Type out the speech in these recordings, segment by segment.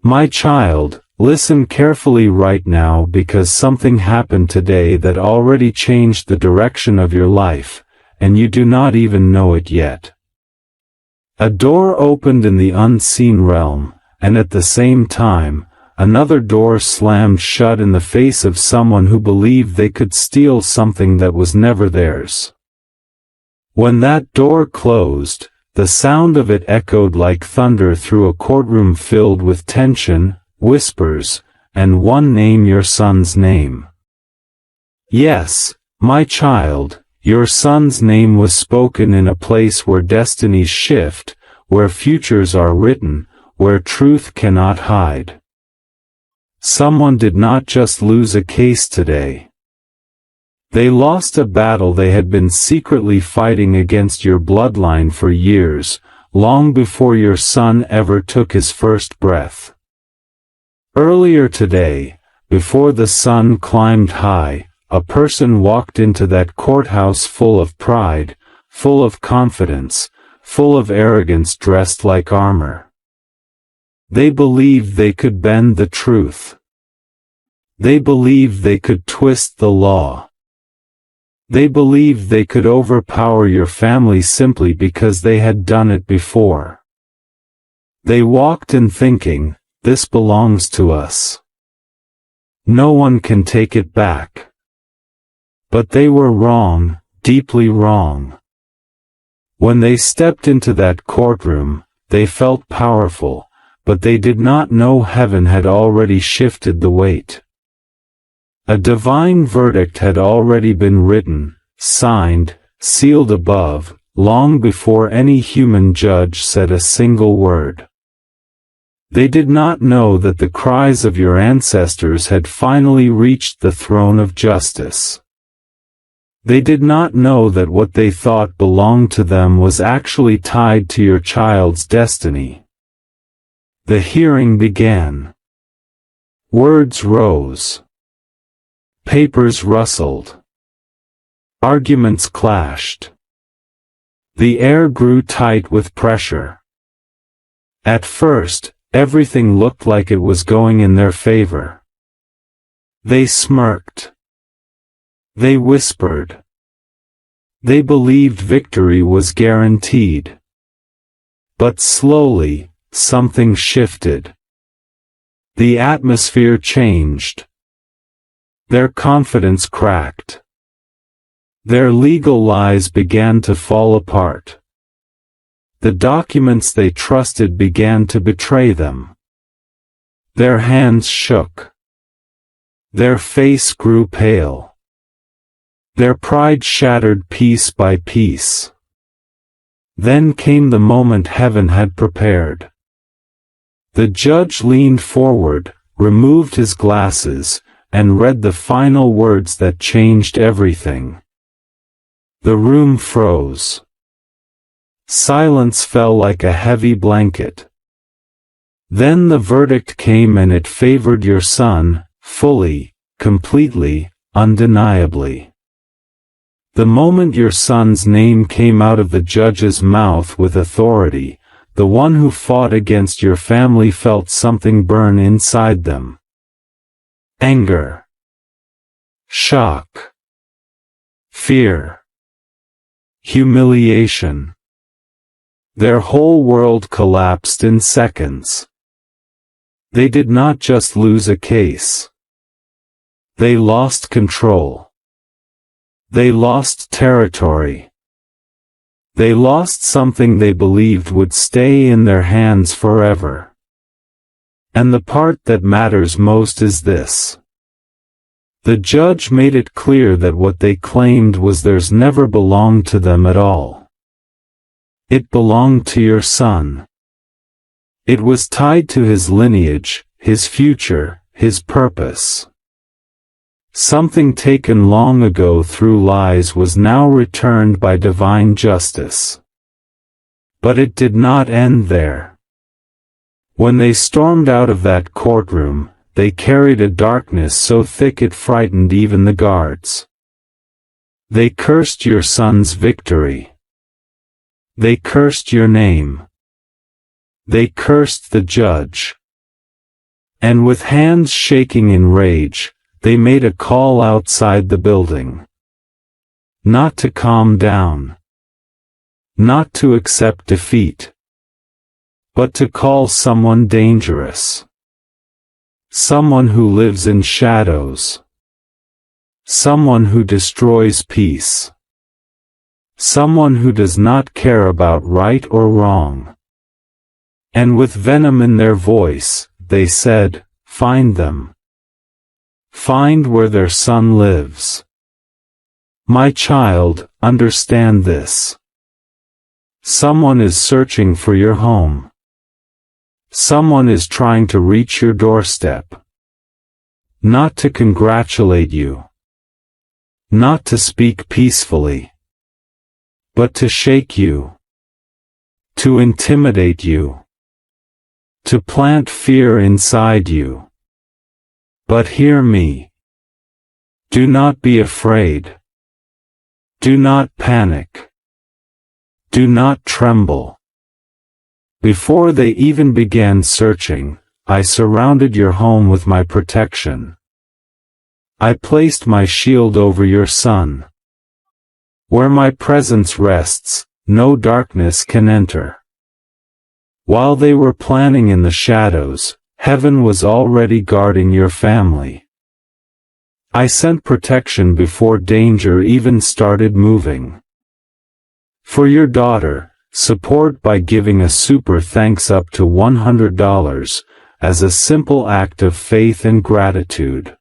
My child, listen carefully right now because something happened today that already changed the direction of your life, and you do not even know it yet. A door opened in the unseen realm, and at the same time, another door slammed shut in the face of someone who believed they could steal something that was never theirs. When that door closed, the sound of it echoed like thunder through a courtroom filled with tension, whispers, and one name: your son's name. Yes, my child, your son's name was spoken in a place where destinies shift, where futures are written, where truth cannot hide. Someone did not just lose a case today. They lost a battle they had been secretly fighting against your bloodline for years, long before your son ever took his first breath. Earlier today, before the sun climbed high, a person walked into that courthouse full of pride, full of confidence, full of arrogance, dressed like armor. They believed they could bend the truth. They believed they could twist the law. They believed they could overpower your family simply because they had done it before. They walked in thinking, this belongs to us. No one can take it back. But they were wrong, deeply wrong. When they stepped into that courtroom, they felt powerful, but they did not know heaven had already shifted the weight. A divine verdict had already been written, signed, sealed above, long before any human judge said a single word. They did not know that the cries of your ancestors had finally reached the throne of justice. They did not know that what they thought belonged to them was actually tied to your child's destiny. The hearing began. Words rose. Papers rustled. Arguments clashed. The air grew tight with pressure. At first, everything looked like it was going in their favor. They smirked. They whispered. They believed victory was guaranteed. But slowly, something shifted. The atmosphere changed. Their confidence cracked. Their legal lies began to fall apart. The documents they trusted began to betray them. Their hands shook. Their face grew pale. Their pride shattered piece by piece. Then came the moment heaven had prepared. The judge leaned forward, removed his glasses, and read the final words that changed everything. The room froze. Silence fell like a heavy blanket. Then the verdict came, and it favored your son, fully, completely, undeniably. The moment your son's name came out of the judge's mouth with authority, the one who fought against your family felt something burn inside them. Anger. Shock. Fear. Humiliation. Their whole world collapsed in seconds. They did not just lose a case. They lost control. They lost territory. They lost something they believed would stay in their hands forever. And the part that matters most is this. The judge made it clear that what they claimed was theirs never belonged to them at all. It belonged to your son. It was tied to his lineage, his future, his purpose. Something taken long ago through lies was now returned by divine justice. But it did not end there. When they stormed out of that courtroom, they carried a darkness so thick it frightened even the guards. They cursed your son's victory. They cursed your name. They cursed the judge. And with hands shaking in rage, they made a call outside the building. Not to calm down. Not to accept defeat. But to call someone dangerous. Someone who lives in shadows. Someone who destroys peace. Someone who does not care about right or wrong. And with venom in their voice, they said, "Find them. Find where their son lives. My child, understand this. Someone is searching for your home. Someone is trying to reach your doorstep. Not to congratulate you. Not to speak peacefully. But to shake you. To intimidate you. To plant fear inside you. But hear me. Do not be afraid. Do not panic. Do not tremble. Before they even began searching, I surrounded your home with my protection. I placed my shield over your son. Where my presence rests, no darkness can enter. While they were planning in the shadows, heaven was already guarding your family. I sent protection before danger even started moving. For your daughter, support by giving a super thanks up to $100, as a simple act of faith and gratitude.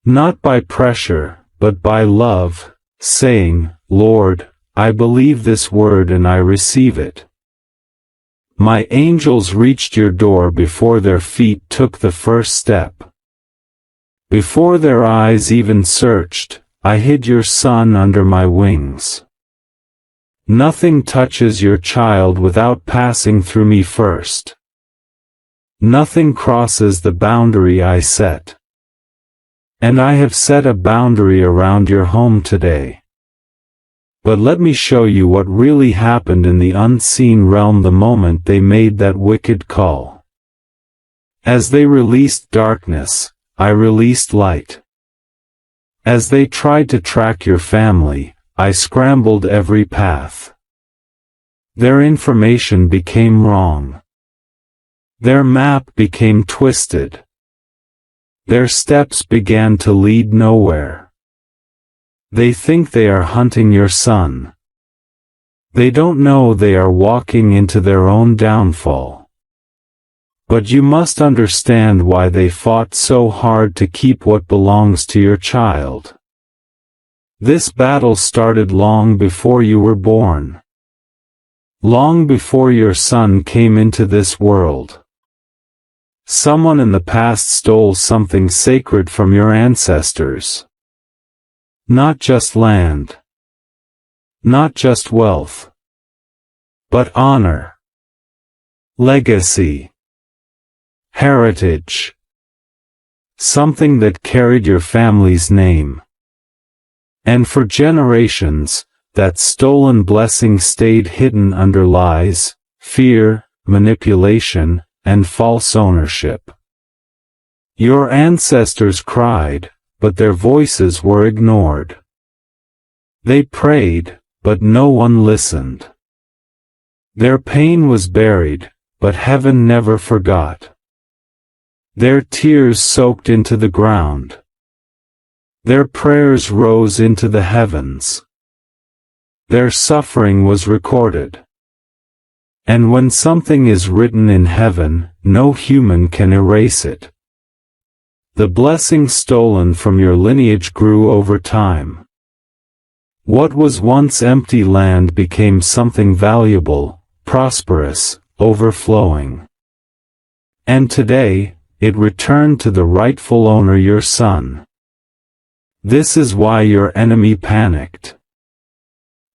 Not by pressure, but by love, saying, "Lord, I believe this word and I receive it." My angels reached your door before their feet took the first step. Before their eyes even searched, I hid your son under my wings. Nothing touches your child without passing through me first. Nothing crosses the boundary I set. And I have set a boundary around your home today. But let me show you what really happened in the unseen realm the moment they made that wicked call. As they released darkness, I released light. As they tried to track your family, I scrambled every path. Their information became wrong. Their map became twisted. Their steps began to lead nowhere. They think they are hunting your son. They don't know they are walking into their own downfall. But you must understand why they fought so hard to keep what belongs to your child. This battle started long before you were born. Long before your son came into this world. Someone in the past stole something sacred from your ancestors. Not just land. Not just wealth. But honor. Legacy. Heritage. Something that carried your family's name. And for generations, that stolen blessing stayed hidden under lies, fear, manipulation, and false ownership. Your ancestors cried, but their voices were ignored. They prayed, but no one listened. Their pain was buried, but heaven never forgot. Their tears soaked into the ground. Their prayers rose into the heavens. Their suffering was recorded. And when something is written in heaven, no human can erase it. The blessing stolen from your lineage grew over time. What was once empty land became something valuable, prosperous, overflowing. And today, it returned to the rightful owner, your son. This is why your enemy panicked.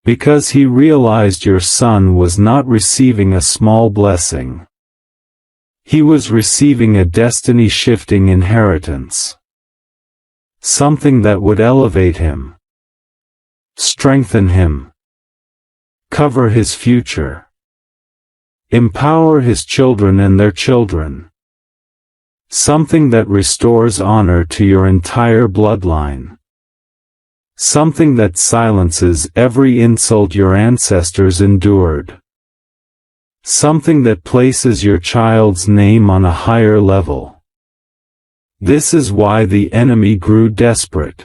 Because he realized your son was not receiving a small blessing. He was receiving a destiny-shifting inheritance. Something that would elevate him. Strengthen him. Cover his future. Empower his children and their children. Something that restores honor to your entire bloodline. Something that silences every insult your ancestors endured. Something that places your child's name on a higher level. This is why the enemy grew desperate.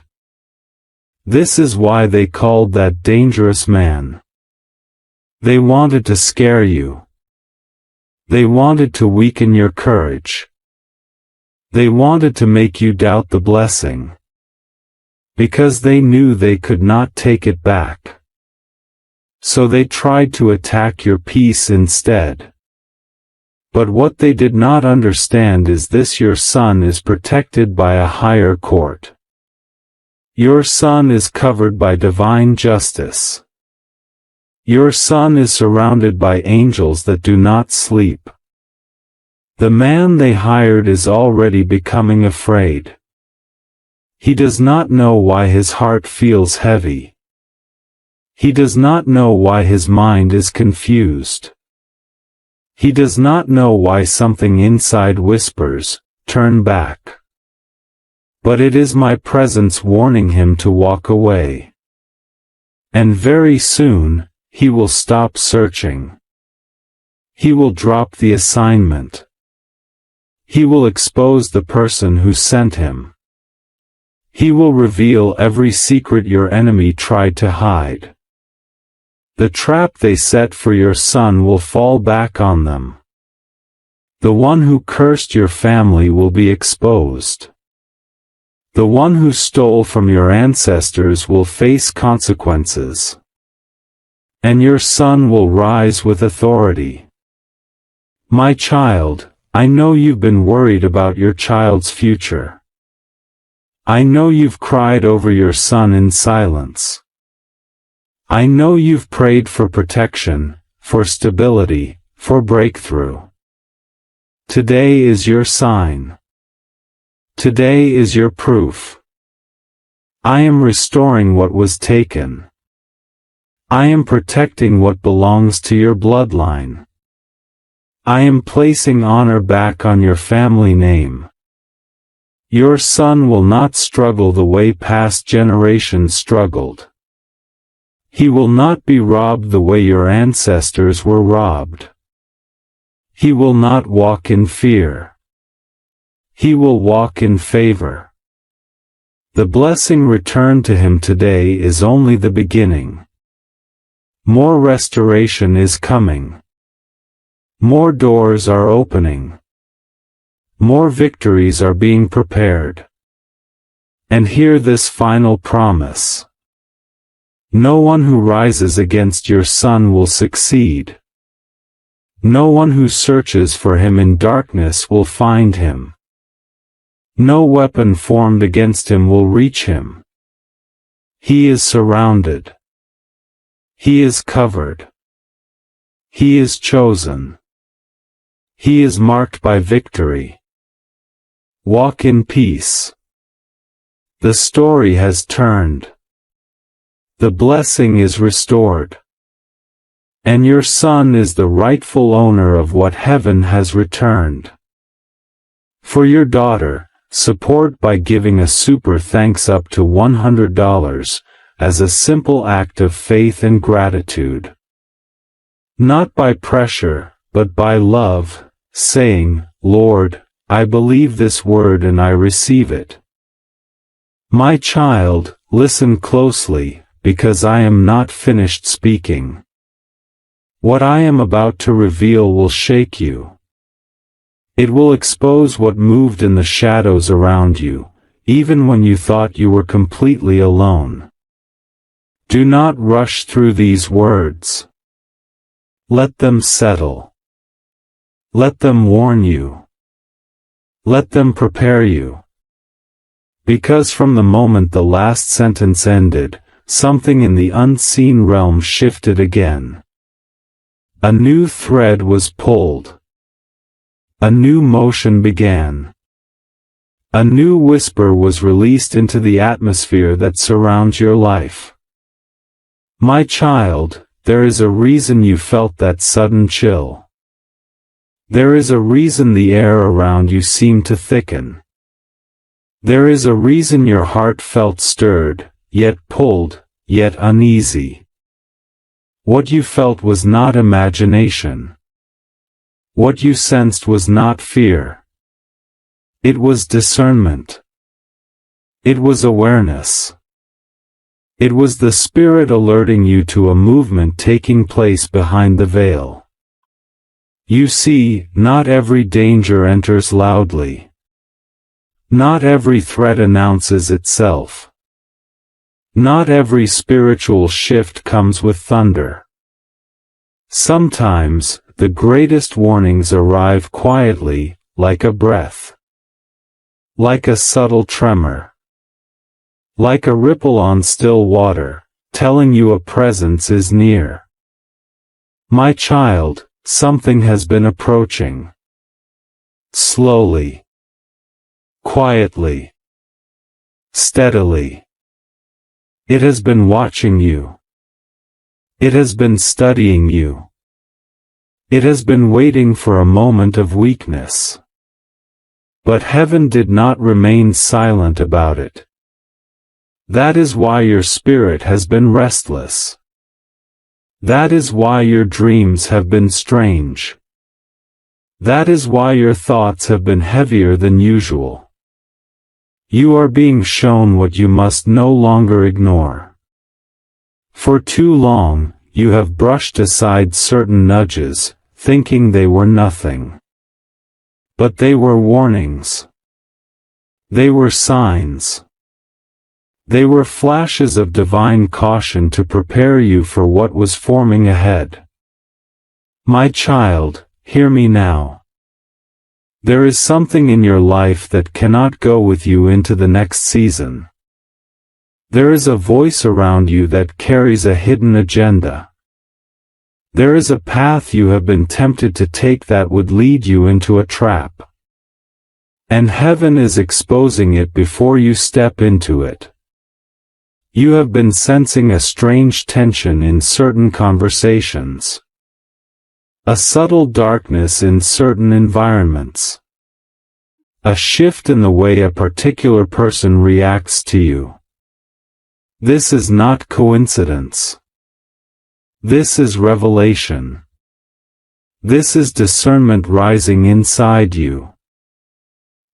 This is why they called that dangerous man. They wanted to scare you. They wanted to weaken your courage. They wanted to make you doubt the blessing. Because they knew they could not take it back. So they tried to attack your peace instead. But what they did not understand is this: your son is protected by a higher court. Your son is covered by divine justice. Your son is surrounded by angels that do not sleep. The man they hired is already becoming afraid. He does not know why his heart feels heavy. He does not know why his mind is confused. He does not know why something inside whispers, "Turn back." But it is my presence warning him to walk away. And very soon, he will stop searching. He will drop the assignment. He will expose the person who sent him. He will reveal every secret your enemy tried to hide. The trap they set for your son will fall back on them. The one who cursed your family will be exposed. The one who stole from your ancestors will face consequences. And your son will rise with authority. My child, I know you've been worried about your child's future. I know you've cried over your son in silence. I know you've prayed for protection, for stability, for breakthrough. Today is your sign. Today is your proof. I am restoring what was taken. I am protecting what belongs to your bloodline. I am placing honor back on your family name. Your son will not struggle the way past generations struggled. He will not be robbed the way your ancestors were robbed. He will not walk in fear. He will walk in favor. The blessing returned to him today is only the beginning. More restoration is coming. More doors are opening. More victories are being prepared. And hear this final promise. No one who rises against your son will succeed. No one who searches for him in darkness will find him. No weapon formed against him will reach him. He is surrounded. He is covered. He is chosen. He is marked by victory. Walk in peace. The story has turned. The blessing is restored. And your son is the rightful owner of what heaven has returned. For your daughter, support by giving a super thanks up to $100, as a simple act of faith and gratitude. Not by pressure, but by love, saying, Lord, I believe this word and I receive it. My child, listen closely, because I am not finished speaking. What I am about to reveal will shake you. It will expose what moved in the shadows around you, even when you thought you were completely alone. Do not rush through these words. Let them settle. Let them warn you. Let them prepare you. Because from the moment the last sentence ended, something in the unseen realm shifted again. A new thread was pulled. A new motion began. A new whisper was released into the atmosphere that surrounds your life. My child, there is a reason you felt that sudden chill. There is a reason the air around you seemed to thicken. There is a reason your heart felt stirred, yet pulled, yet uneasy. What you felt was not imagination. What you sensed was not fear. It was discernment. It was awareness. It was the Spirit alerting you to a movement taking place behind the veil. You see, not every danger enters loudly. Not every threat announces itself. Not every spiritual shift comes with thunder. Sometimes, the greatest warnings arrive quietly, like a breath. Like a subtle tremor. Like a ripple on still water, telling you a presence is near. My child, something has been approaching. Slowly. Quietly. Steadily. It has been watching you. It has been studying you. It has been waiting for a moment of weakness. But heaven did not remain silent about it. That is why your spirit has been restless. That is why your dreams have been strange. That is why your thoughts have been heavier than usual. You are being shown what you must no longer ignore. For too long, you have brushed aside certain nudges, thinking they were nothing. But they were warnings. They were signs. They were flashes of divine caution to prepare you for what was forming ahead. My child, hear me now. There is something in your life that cannot go with you into the next season. There is a voice around you that carries a hidden agenda. There is a path you have been tempted to take that would lead you into a trap. And heaven is exposing it before you step into it. You have been sensing a strange tension in certain conversations. A subtle darkness in certain environments. A shift in the way a particular person reacts to you. This is not coincidence. This is revelation. This is discernment rising inside you.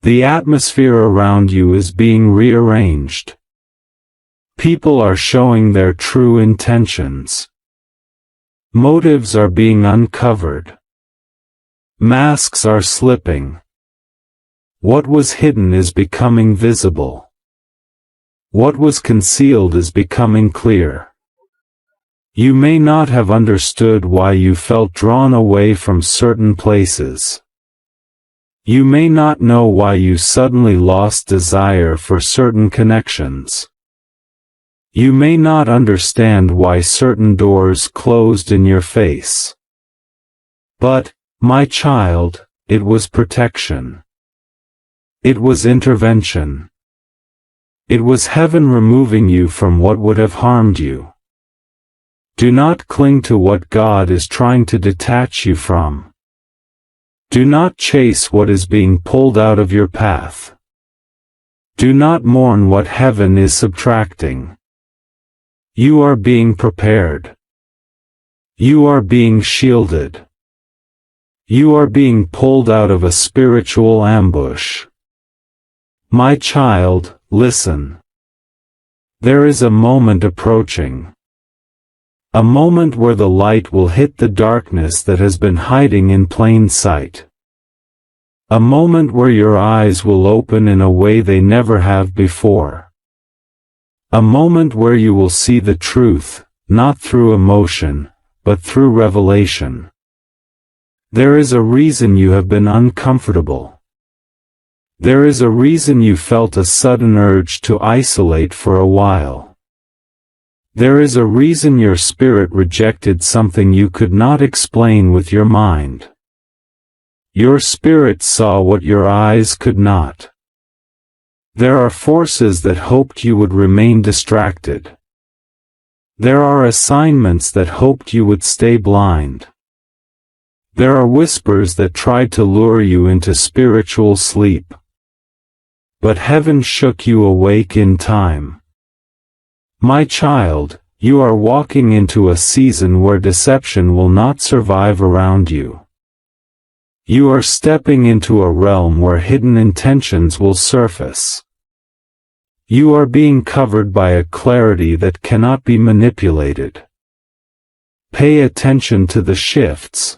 The atmosphere around you is being rearranged. People are showing their true intentions. Motives are being uncovered. Masks are slipping. What was hidden is becoming visible. What was concealed is becoming clear. You may not have understood why you felt drawn away from certain places. You may not know why you suddenly lost desire for certain connections. You may not understand why certain doors closed in your face. But, my child, it was protection. It was intervention. It was heaven removing you from what would have harmed you. Do not cling to what God is trying to detach you from. Do not chase what is being pulled out of your path. Do not mourn what heaven is subtracting. You are being prepared. You are being shielded. You are being pulled out of a spiritual ambush. My child, listen. There is a moment approaching. A moment where the light will hit the darkness that has been hiding in plain sight. A moment where your eyes will open in a way they never have before. A moment where you will see the truth, not through emotion, but through revelation. There is a reason you have been uncomfortable. There is a reason you felt a sudden urge to isolate for a while. There is a reason your spirit rejected something you could not explain with your mind. Your spirit saw what your eyes could not. There are forces that hoped you would remain distracted. There are assignments that hoped you would stay blind. There are whispers that tried to lure you into spiritual sleep. But heaven shook you awake in time. My child, you are walking into a season where deception will not survive around you. You are stepping into a realm where hidden intentions will surface. You are being covered by a clarity that cannot be manipulated. Pay attention to the shifts.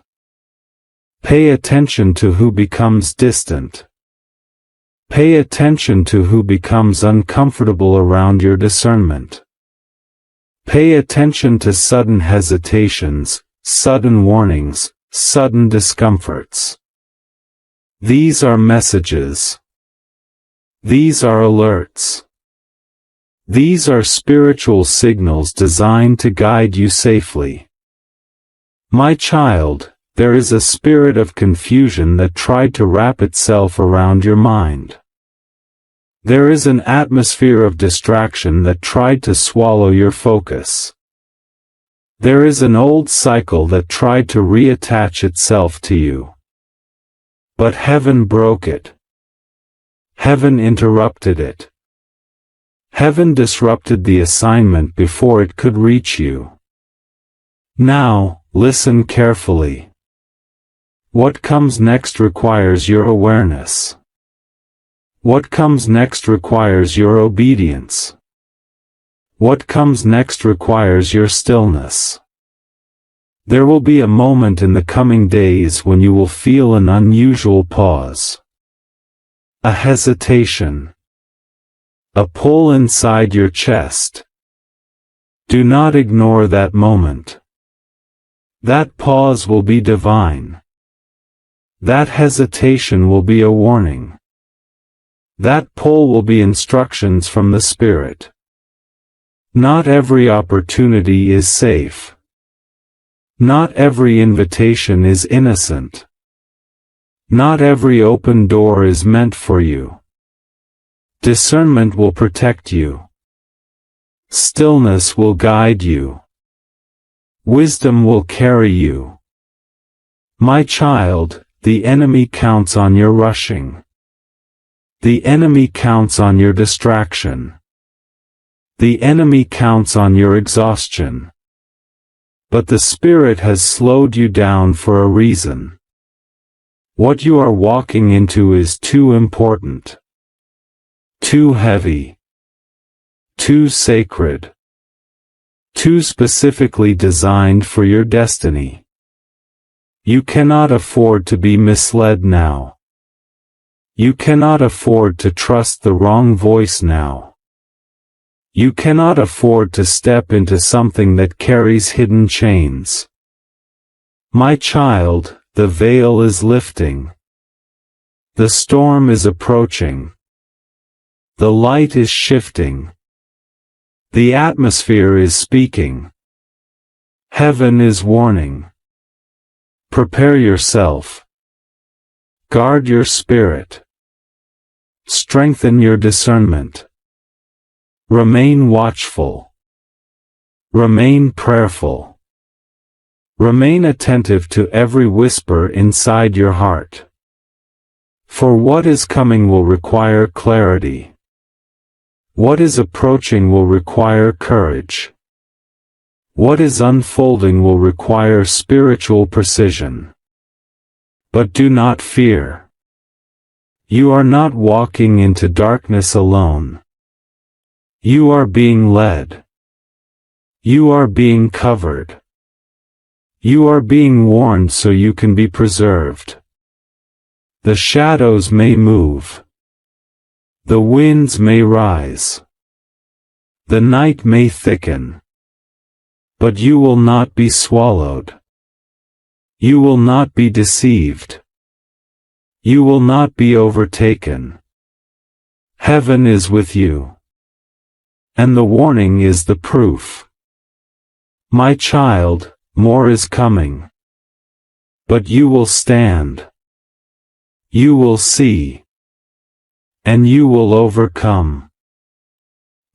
Pay attention to who becomes distant. Pay attention to who becomes uncomfortable around your discernment. Pay attention to sudden hesitations, sudden warnings, sudden discomforts. These are messages. These are alerts. These are spiritual signals designed to guide you safely. My child, there is a spirit of confusion that tried to wrap itself around your mind. There is an atmosphere of distraction that tried to swallow your focus. There is an old cycle that tried to reattach itself to you. But heaven broke it. Heaven interrupted it. Heaven disrupted the assignment before it could reach you. Now, listen carefully. What comes next requires your awareness. What comes next requires your obedience. What comes next requires your stillness. There will be a moment in the coming days when you will feel an unusual pause. A hesitation. A pull inside your chest. Do not ignore that moment. That pause will be divine. That hesitation will be a warning. That pull will be instructions from the Spirit. Not every opportunity is safe. Not every invitation is innocent. Not every open door is meant for you. Discernment will protect you. Stillness will guide you. Wisdom will carry you. My child, the enemy counts on your rushing. The enemy counts on your distraction. The enemy counts on your exhaustion. But the Spirit has slowed you down for a reason. What you are walking into is too important. Too heavy. Too sacred. Too specifically designed for your destiny. You cannot afford to be misled now. You cannot afford to trust the wrong voice now. You cannot afford to step into something that carries hidden chains. My child, the veil is lifting. The storm is approaching. The light is shifting. The atmosphere is speaking. Heaven is warning. Prepare yourself. Guard your spirit. Strengthen your discernment. Remain watchful. Remain prayerful. Remain attentive to every whisper inside your heart. For what is coming will require clarity. What is approaching will require courage. What is unfolding will require spiritual precision. But do not fear. You are not walking into darkness alone. You are being led. You are being covered. You are being warned so you can be preserved. The shadows may move. The winds may rise. The night may thicken. But you will not be swallowed. You will not be deceived. You will not be overtaken. Heaven is with you. And the warning is the proof. My child, more is coming. But you will stand. You will see. And you will overcome.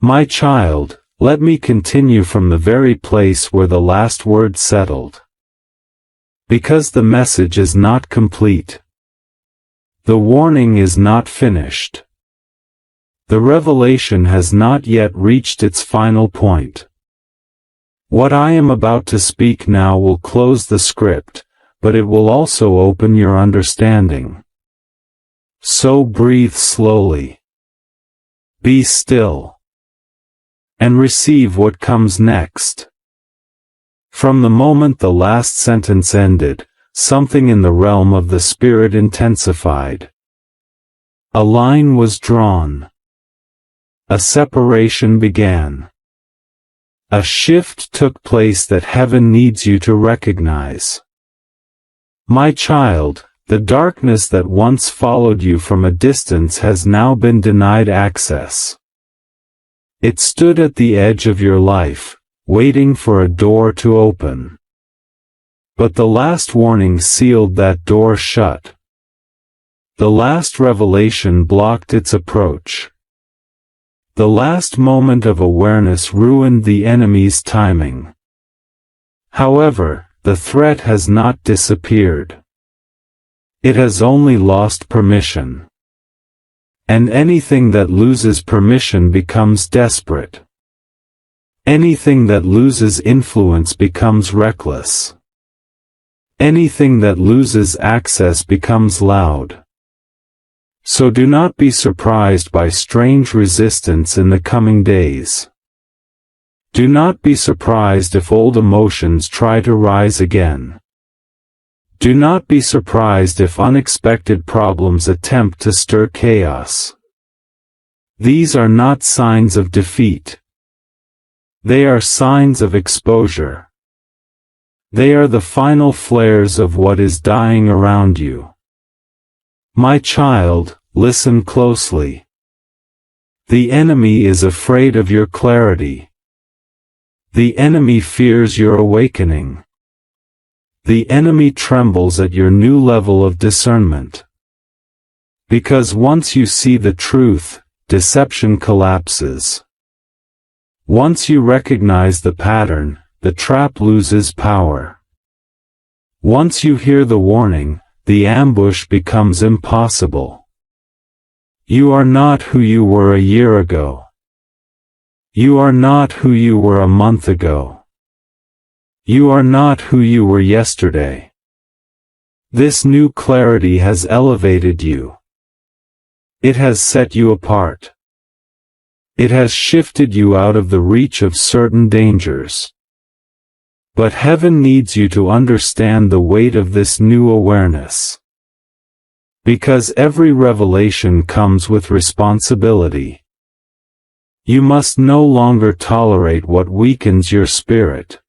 My child, let me continue from the very place where the last word settled. Because the message is not complete. The warning is not finished. The revelation has not yet reached its final point. What I am about to speak now will close the script, but it will also open your understanding. So breathe slowly. Be still. And receive what comes next. From the moment the last sentence ended, something in the realm of the spirit intensified. A line was drawn. A separation began. A shift took place that heaven needs you to recognize. My child, the darkness that once followed you from a distance has now been denied access. It stood at the edge of your life, waiting for a door to open. But the last warning sealed that door shut. The last revelation blocked its approach. The last moment of awareness ruined the enemy's timing. However, the threat has not disappeared. It has only lost permission. And anything that loses permission becomes desperate. Anything that loses influence becomes reckless. Anything that loses access becomes loud. So do not be surprised by strange resistance in the coming days. Do not be surprised if old emotions try to rise again. Do not be surprised if unexpected problems attempt to stir chaos. These are not signs of defeat. They are signs of exposure. They are the final flares of what is dying around you. My child, listen closely. The enemy is afraid of your clarity. The enemy fears your awakening. The enemy trembles at your new level of discernment. Because once you see the truth, deception collapses. Once you recognize the pattern, the trap loses power. Once you hear the warning, the ambush becomes impossible. You are not who you were a year ago. You are not who you were a month ago. You are not who you were yesterday. This new clarity has elevated you. It has set you apart. It has shifted you out of the reach of certain dangers. But heaven needs you to understand the weight of this new awareness. Because every revelation comes with responsibility. You must no longer tolerate what weakens your spirit.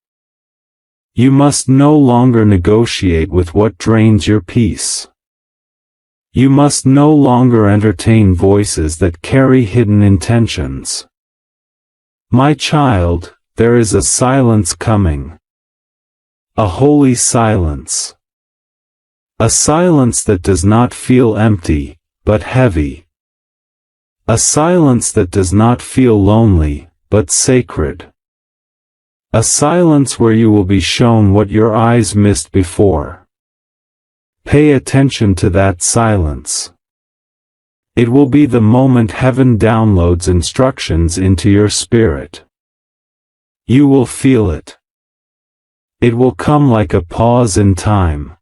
You must no longer negotiate with what drains your peace. You must no longer entertain voices that carry hidden intentions. My child, there is a silence coming. A holy silence. A silence that does not feel empty, but heavy. A silence that does not feel lonely, but sacred. A silence where you will be shown what your eyes missed before. Pay attention to that silence. It will be the moment heaven downloads instructions into your spirit. You will feel it. It will come like a pause in time.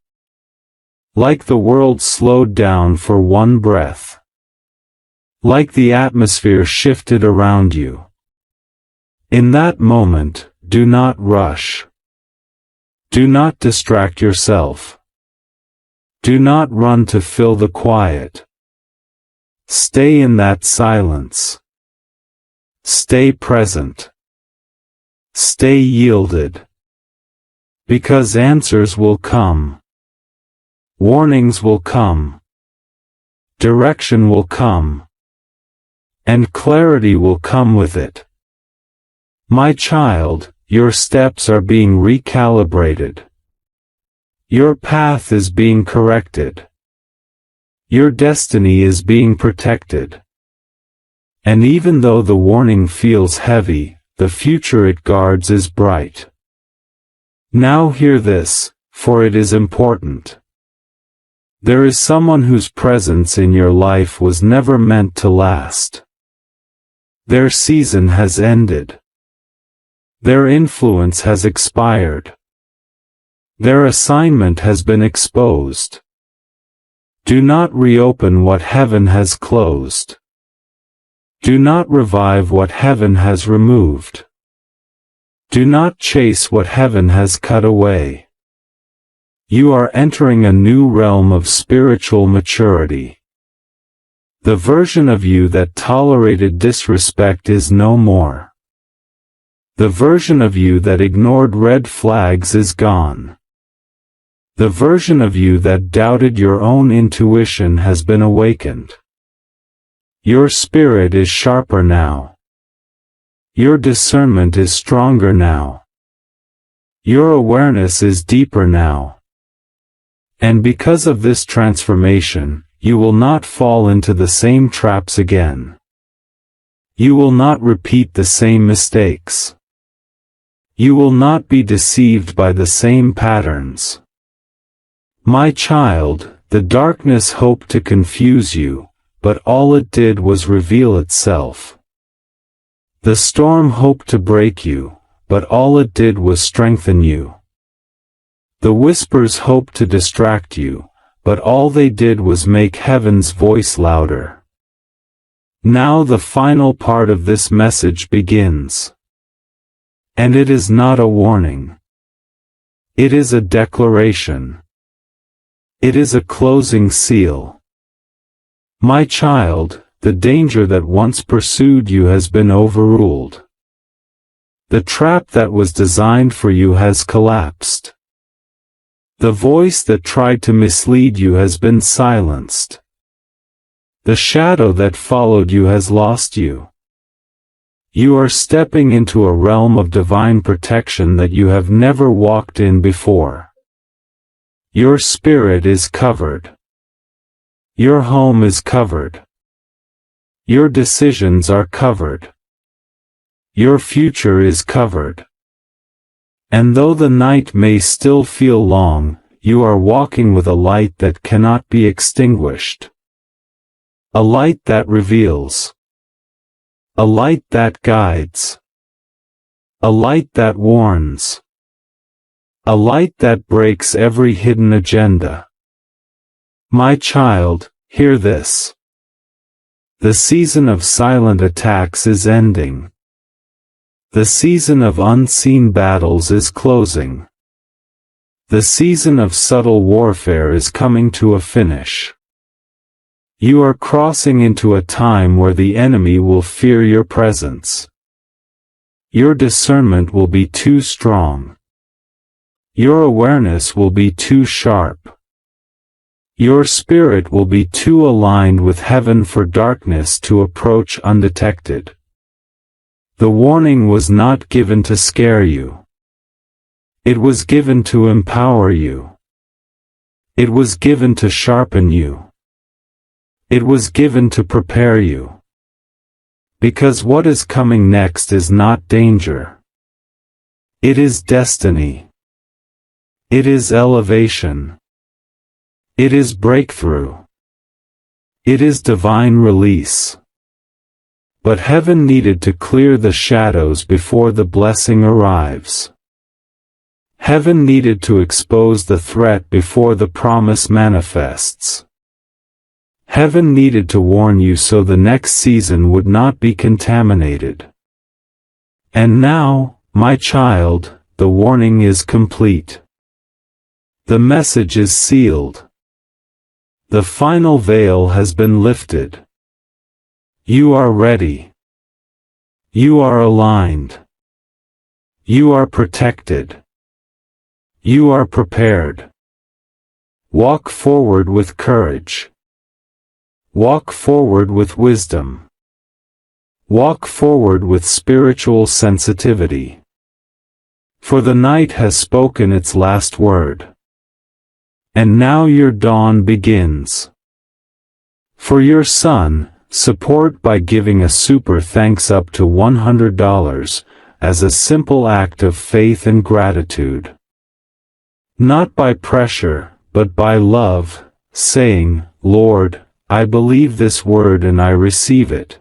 Like the world slowed down for one breath. Like the atmosphere shifted around you. In that moment, do not rush. Do not distract yourself. Do not run to fill the quiet. Stay in that silence. Stay present. Stay yielded. Because answers will come. Warnings will come. Direction will come. And clarity will come with it. My child, your steps are being recalibrated. Your path is being corrected. Your destiny is being protected. And even though the warning feels heavy, the future it guards is bright. Now hear this, For it is important. There is someone whose presence in your life was never meant to last. Their season has ended. Their influence has expired. Their assignment has been exposed. Do not reopen what heaven has closed. Do not revive what heaven has removed. Do not chase what heaven has cut away. You are entering a new realm of spiritual maturity. The version of you that tolerated disrespect is no more. The version of you that ignored red flags is gone. The version of you that doubted your own intuition has been awakened. Your spirit is sharper now. Your discernment is stronger now. Your awareness is deeper now. And because of this transformation, you will not fall into the same traps again. You will not repeat the same mistakes. You will not be deceived by the same patterns. My child, the darkness hoped to confuse you, but all it did was reveal itself. The storm hoped to break you, but all it did was strengthen you. The whispers hoped to distract you, but all they did was make heaven's voice louder. Now the final part of this message begins. And it is not a warning. It is a declaration. It is a closing seal. My child, the danger that once pursued you has been overruled. The trap that was designed for you has collapsed. The voice that tried to mislead you has been silenced. The shadow that followed you has lost you. You are stepping into a realm of divine protection that you have never walked in before. Your spirit is covered. Your home is covered. Your decisions are covered. Your future is covered. And though the night may still feel long, you are walking with a light that cannot be extinguished. A light that reveals. A light that guides. A light that warns. A light that breaks every hidden agenda. My child, hear this. The season of silent attacks is ending. The season of unseen battles is closing. The season of subtle warfare is coming to a finish. You are crossing into a time where the enemy will fear your presence. Your discernment will be too strong. Your awareness will be too sharp. Your spirit will be too aligned with heaven for darkness to approach undetected. The warning was not given to scare you. It was given to empower you. It was given to sharpen you. It was given to prepare you. Because what is coming next is not danger. It is destiny. It is elevation. It is breakthrough. It is divine release. But heaven needed to clear the shadows before the blessing arrives. Heaven needed to expose the threat before the promise manifests. Heaven needed to warn you so the next season would not be contaminated. And now, my child, the warning is complete. The message is sealed. The final veil has been lifted. You are ready. You are aligned. You are protected. You are prepared. Walk forward with courage. Walk forward with wisdom. Walk forward with spiritual sensitivity. For the night has spoken its last word. And now your dawn begins. For your son, support by giving a super thanks up to $100 as a simple act of faith and gratitude. Not by pressure, but by love, saying, Lord, I believe this word and I receive it.